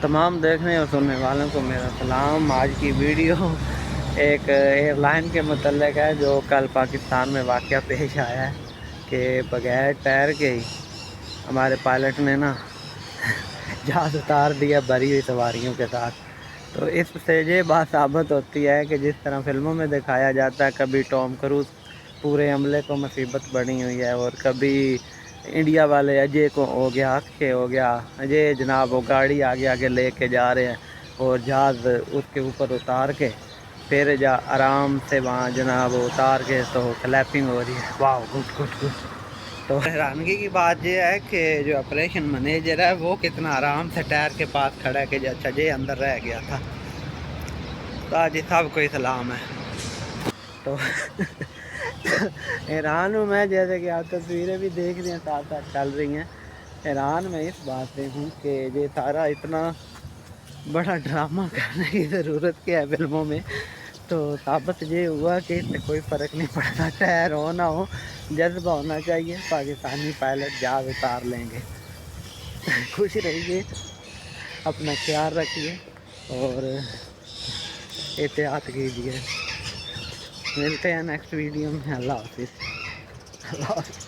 تمام دیکھنے اور سننے والوں کو میرا سلام۔ آج کی ویڈیو ایک ایئر لائن کے متعلق ہے جو کل پاکستان میں واقعہ پیش آیا ہے کہ بغیر ٹائر کے ہی ہمارے پائلٹ نے نا جہاز اتار دیا بھری ہوئی سواریوں کے ساتھ۔ تو اس سے یہ بات ثابت ہوتی ہے کہ جس طرح فلموں میں دکھایا جاتا ہے، کبھی ٹام کروز پورے عملے کو مصیبت بنی ہوئی ہے، اور کبھی انڈیا والے اجے کو ہو گیا، اکشے ہو گیا، اجے جناب وہ گاڑی آگے آگے لے کے جا رہے ہیں اور جہاز اس کے اوپر اتار کے پھر آرام سے وہاں جناب اتار کے تو کلیپنگ ہو رہی ہے۔ واو، گڈ گڈ گڈ۔ تو حیرانگی کی بات یہ ہے کہ جو آپریشن مینیجر ہے وہ کتنا آرام سے ٹائر کے پاس کھڑا ہے کہ اچھا جی اندر رہ گیا تھا۔ تو جی سب کو سلام ہے۔ تو حیران ہوں میں، جیسے کہ آپ تصویریں بھی دیکھ رہی ہیں ساتھ ساتھ چل رہی ہیں، حیران میں اس بات سے ہوں کہ یہ سارا اتنا بڑا ڈرامہ کرنے کی ضرورت کیا ہے فلموں میں۔ تو ثابت یہ ہوا کہ اس سے کوئی فرق نہیں پڑتا، ٹائر ہو نہ ہو، جذبہ ہونا چاہیے، پاکستانی پائلٹ جہاز اتار لیں گے۔ خوش رہیے، اپنا خیال رکھیے اور احتیاط کیجیے۔ ملتے ہیں نیکسٹ ویڈیو میں۔ اللہ حافظ۔ اللہ حافظ۔